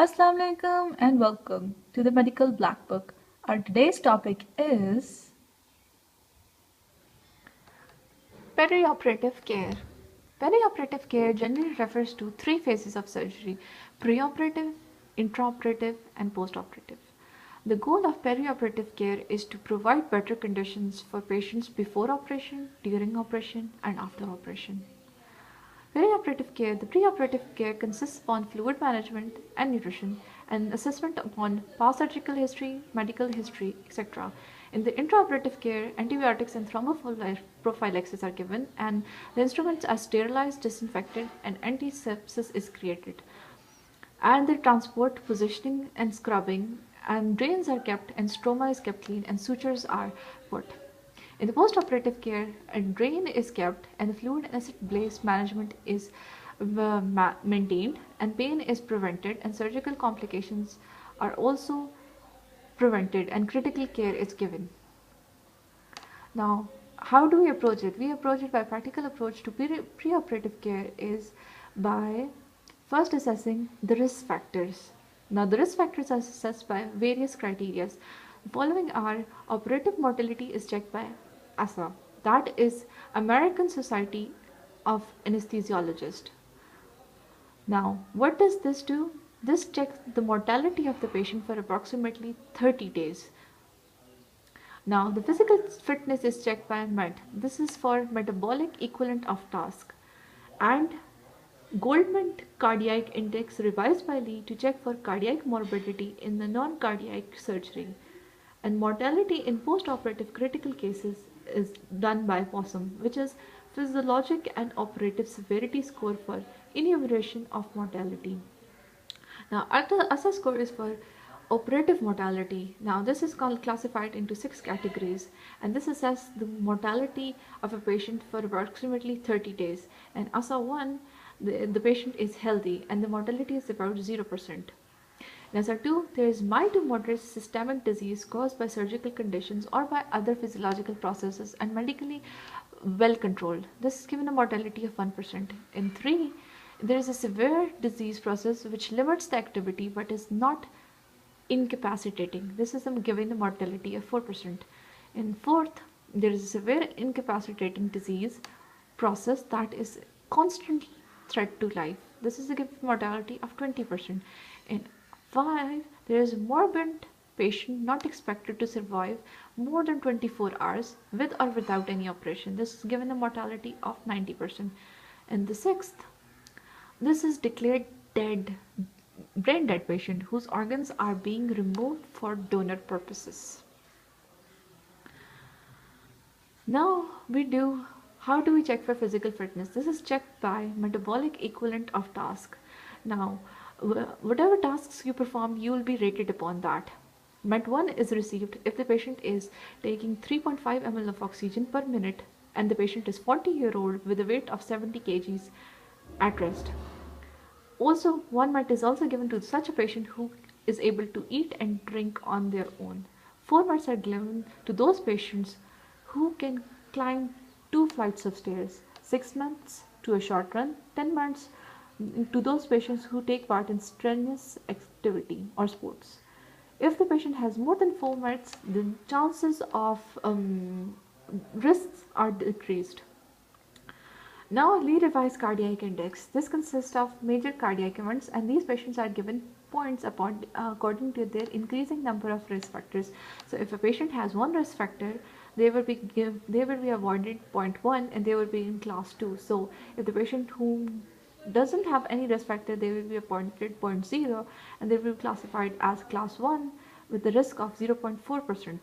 Assalamu alaikum and welcome to the Medical Black Book. Our today's topic is Perioperative care. Perioperative care generally refers to three phases of surgery: preoperative, intraoperative, and postoperative. The goal of perioperative care is to provide better conditions for patients before operation, during operation, and after operation. Perioperative care. The preoperative care consists upon fluid management and nutrition and assessment upon past surgical history, medical history, etc. In the intraoperative care, antibiotics and thromboprophylaxis are given, and the instruments are sterilized, disinfected, and antisepsis is created. And the transport, positioning, and scrubbing, and drains are kept, and stroma is kept clean, and sutures are put. In the post-operative care, a drain is kept and the fluid and acid-based management is maintained, and pain is prevented, and surgical complications are also prevented, and critical care is given. Now, how do we approach it? We approach it by practical approach to preoperative care is by first assessing the risk factors. Now, the risk factors are assessed by various criteria. The following are: operative mortality is checked by ASA, that is American Society of Anesthesiologists. Now, what does this do? This checks the mortality of the patient for approximately 30 days. Now, the physical fitness is checked by MET. This is for metabolic equivalent of task. And Goldman cardiac index revised by Lee to check for cardiac morbidity in the non-cardiac surgery. And mortality in post-operative critical cases is done by POSSUM, which is physiologic and operative severity score for enumeration of mortality. Now, ASA score is for operative mortality. Now, this is classified into 6 categories, and this assesses the mortality of a patient for approximately 30 days. And ASA 1, the patient is healthy, and the mortality is about 0%. In ASA 2, there is mild to moderate systemic disease caused by surgical conditions or by other physiological processes and medically well controlled. This is given a mortality of 1%. In 3, there is a severe disease process which limits the activity but is not incapacitating. This is given a mortality of 4%. In 4th, there is a severe incapacitating disease process that is constant threat to life. This is a given mortality of 20%. In 5, there is a morbid patient not expected to survive more than 24 hours with or without any operation. This is given a mortality of 90%. In the 6th, this is declared dead, brain dead patient whose organs are being removed for donor purposes. Now how do we check for physical fitness? This is checked by metabolic equivalent of task. Now, whatever tasks you perform, you will be rated upon that. MET 1 is received if the patient is taking 3.5 ml of oxygen per minute and the patient is 40-year-old with a weight of 70 kgs at rest. Also, 1 MET is also given to such a patient who is able to eat and drink on their own. 4 METs are given to those patients who can climb 2 flights of stairs. 6 METs to a short run. 10 METs to those patients who take part in strenuous activity or sports. If the patient has more than 4 METs, the chances of risks are decreased. Now, Lee revised cardiac index. This consists of major cardiac events, and these patients are given points according to their increasing number of risk factors. So, if a patient has one risk factor, they will be awarded 0.1 and they will be in class 2. So, if the patient who doesn't have any risk factor, they will be appointed 0.0 and they will be classified as class 1 with the risk of 0.4%.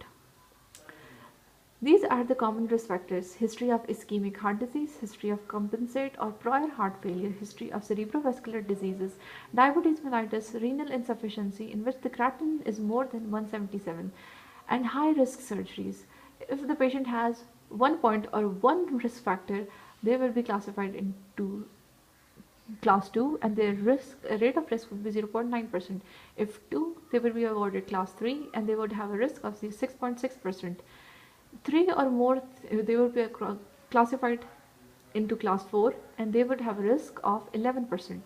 These are the common risk factors: history of ischemic heart disease, history of compensate or prior heart failure, history of cerebrovascular diseases, diabetes mellitus, renal insufficiency in which the creatinine is more than 177, and high risk surgeries. If the patient has 1 point or 1 risk factor, they will be classified into class 2 and their rate of risk would be 0.9%. If 2, they will be awarded class 3 and they would have a risk of 6.6%. 3 or more, they would be classified into class 4 and they would have a risk of 11%.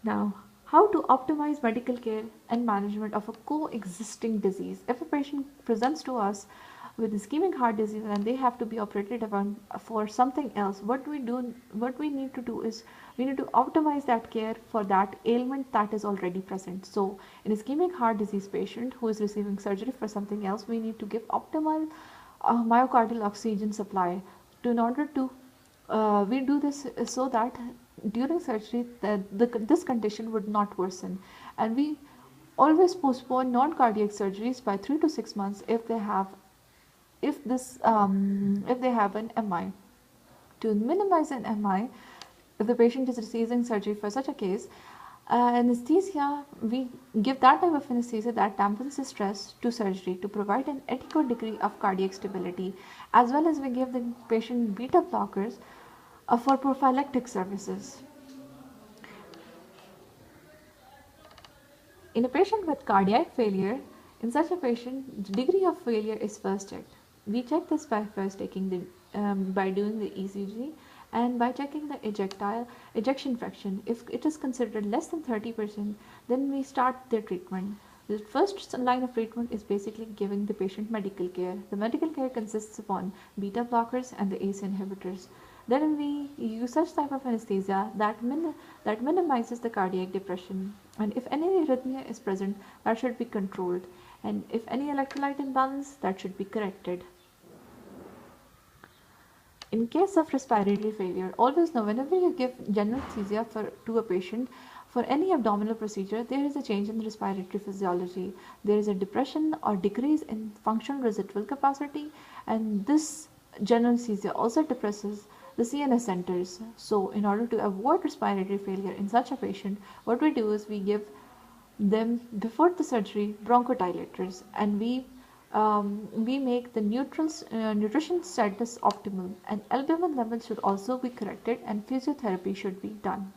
Now, How to optimize medical care and management of a coexisting disease. If a patient presents to us with ischemic heart disease and they have to be operated upon for something else, what we need to do is we need to optimize that care for that ailment that is already present. So in ischemic heart disease patient who is receiving surgery for something else, we need to give optimal myocardial oxygen supply to in order to we do this so that during surgery this condition would not worsen, and we always postpone non-cardiac surgeries by 3 to 6 months if they have if they have an MI. To minimize an MI, if the patient is receiving surgery for such a case, anesthesia, we give that type of anesthesia that dampens the stress to surgery to provide an adequate degree of cardiac stability, as well as we give the patient beta blockers for prophylactic services. In a patient with cardiac failure, in such a patient, the degree of failure is first checked. We check this by first taking by doing the ECG and by checking the ejection fraction. If it is considered less than 30%, then we start the treatment. The first line of treatment is basically giving the patient medical care. The medical care consists upon beta blockers and the ACE inhibitors. Then we use such type of anesthesia that minimizes the cardiac depression, and if any arrhythmia is present, that should be controlled, and if any electrolyte imbalance, that should be corrected. In case of respiratory failure, always know whenever you give general anesthesia to a patient for any abdominal procedure, there is a change in the respiratory physiology. There is a depression or decrease in functional residual capacity, and this general anesthesia also depresses the CNS centers. So in order to avoid respiratory failure in such a patient, what we do is we give them before the surgery bronchodilators, and we make the nutrition status optimal, and albumin levels should also be corrected, and physiotherapy should be done.